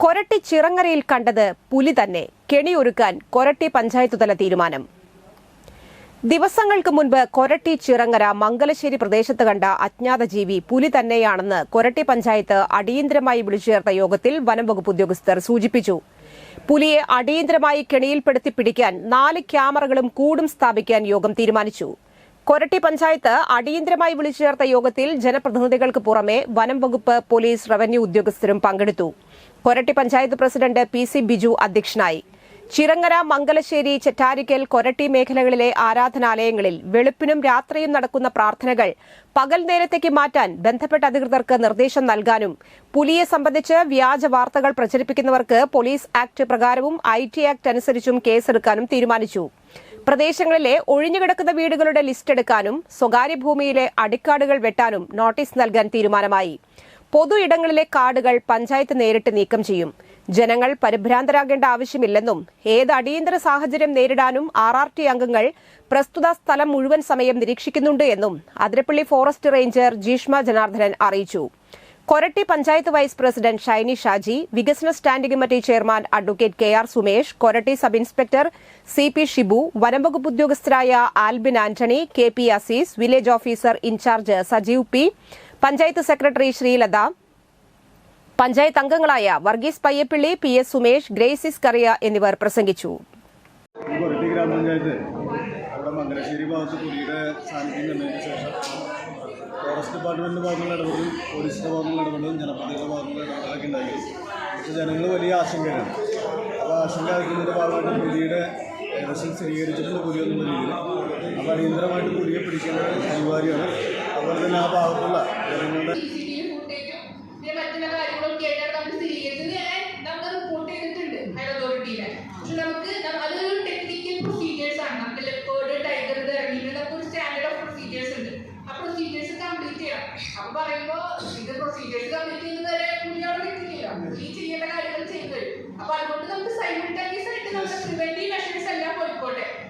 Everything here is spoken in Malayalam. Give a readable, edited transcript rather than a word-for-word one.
കൊരട്ടി ചിറങ്ങരയിൽ കണ്ടത് പുലി തന്നെ. കെണിയൊരുക്കാൻ കൊരട്ടി പഞ്ചായത്ത് തല തീരുമാനം. ദിവസങ്ങൾക്ക് മുൻപ് കൊരട്ടി ചിറങ്ങര മംഗലശ്ശേരി പ്രദേശത്ത് കണ്ട അജ്ഞാത ജീവി പുലി തന്നെയാണെന്ന് കൊരട്ടി പഞ്ചായത്ത് അടിയന്തരമായി വിളിച്ചുചേർത്ത യോഗത്തിൽ വനംവകുപ്പ് ഉദ്യോഗസ്ഥർ സൂചിപ്പിച്ചു. പുലിയെ അടിയന്തരമായി കെണിയിൽപ്പെടുത്തി പിടിക്കാൻ 4 ക്യാമറകളും കൂടും സ്ഥാപിക്കാൻ യോഗം തീരുമാനിച്ചു. കൊരട്ടി പഞ്ചായത്ത് അടിയന്തരമായി വിളിച്ചുചേർത്ത യോഗത്തിൽ ജനപ്രതിനിധികൾക്ക് പുറമെ വനംവകുപ്പ്, പോലീസ്, റവന്യൂ ഉദ്യോഗസ്ഥരും പങ്കെടുത്തു. കൊരട്ടി പഞ്ചായത്ത് പ്രസിഡന്റ് PC ബിജു അധ്യക്ഷനായി. ചിറങ്ങര, മംഗലശ്ശേരി, ചെറ്റാരിക്കൽ, കൊരട്ടി മേഖലകളിലെ ആരാധനാലയങ്ങളിൽ വെളുപ്പിനും രാത്രിയും നടക്കുന്ന പ്രാർത്ഥനകൾ പകൽ നേരത്തേക്ക് മാറ്റാൻ ബന്ധപ്പെട്ട അധികൃതർക്ക് നിർദ്ദേശം നൽകാനും പുലിയെ സംബന്ധിച്ച് വ്യാജ വാർത്തകൾ പ്രചരിപ്പിക്കുന്നവർക്ക് പോലീസ് ആക്ട് പ്രകാരവും IT ആക്ട് അനുസരിച്ചും കേസെടുക്കാനും തീരുമാനിച്ചു. പ്രദേശങ്ങളിലെ ഒഴിഞ്ഞുകിടക്കുന്ന വീടുകളുടെ ലിസ്റ്റ് എടുക്കാനും സ്വകാര്യ ഭൂമിയിലെ അടിക്കാടുകൾ വെട്ടാനും നോട്ടീസ് നൽകാൻ തീരുമാനമായി. പൊതു ഇടങ്ങളിലെ കാടുകൾ പഞ്ചായത്ത് നേരിട്ട് നീക്കം ചെയ്യും. ജനങ്ങൾ പരിഭ്രാന്തരാകേണ്ട ആവശ്യമില്ലെന്നും ഏത് അടിയന്തര സാഹചര്യം നേരിടാനും RRT അംഗങ്ങൾ പ്രസ്തുത സ്ഥലം മുഴുവൻ സമയം നിരീക്ഷിക്കുന്നുണ്ട് എന്നും അതിരപ്പള്ളി ഫോറസ്റ്റ് റേഞ്ചർ ജീഷ്മ ജനാർദ്ദനൻ അറിയിച്ചു. കൊരട്ടി പഞ്ചായത്ത് വൈസ് പ്രസിഡന്റ് ഷൈനി ഷാജി, വികസന standing committee chairman advocate KR Sumesh, Koratty sub inspector CP Shibu, വനംവകുപ്പ് ഉദ്യോഗസ്ഥരായ Albin Antony, KP Azeez, village officer in charge Sajeev P, panchayat secretary Sreelatha, panchayat അംഗങ്ങളായ വർഗീസ് പയ്യപ്പിള്ളി, PS സുമേഷ്, ഗ്രേസിസ് കറിയ എന്നിവർ പ്രസംഗിച്ചു. കൊരട്ടി ഗ്രാമപഞ്ചായത്ത് അവിടെ മംഗലശ്ശേരി ഭാഗത്ത് പുലിയുടെ സാന്നിധ്യം കണ്ടതിന് ശേഷം ഫോറസ്റ്റ് ഡിപ്പാർട്ട്മെൻറ്റിൻ്റെ ഭാഗത്തുള്ള ഇടപെടലും പോലീസിൻ്റെ ഭാഗത്തുള്ള ഇടപെടലും ജനപ്രതിനിധിയുടെ ഭാഗത്തുള്ള ഇടപെടലൊക്കെ ഉണ്ടായി. പക്ഷേ ജനങ്ങൾ വലിയ ആശങ്കയാണ്. അപ്പോൾ ആശങ്ക വയ്ക്കുന്നതിൻ്റെ ഭാഗമായിട്ട് പുലിയുടെ ഏകദേശം സ്ഥിരീകരിച്ചിട്ടുണ്ട് പുലി എന്നുള്ള രീതിയിൽ. അപ്പോൾ അടിയന്തരമായിട്ട് പുലിയെ പിടിക്കേണ്ടത് അനിവാര്യമാണ്. അതുപോലെ തന്നെ ആ ഭാഗത്തുള്ള ജനങ്ങളുടെ അപ്പൊ പറയുമ്പോ ഇത് പ്രൊസീജിയേഴ്സ് കംപ്ലീറ്റ് ചെയ്യുന്നവരെ പുലിയോട് കിട്ടില്ല. ഈ ചെയ്യേണ്ട കാര്യങ്ങൾ ചെയ്തു തരും. അപ്പൊ അതുകൊണ്ട് നമുക്ക് സൈമിൾട്ടേനിയസ് ആയിട്ട് നമ്മുടെ പ്രിവെന്റീവ് മെഷേഴ്സ് എല്ലാം പോയിക്കോട്ടെ.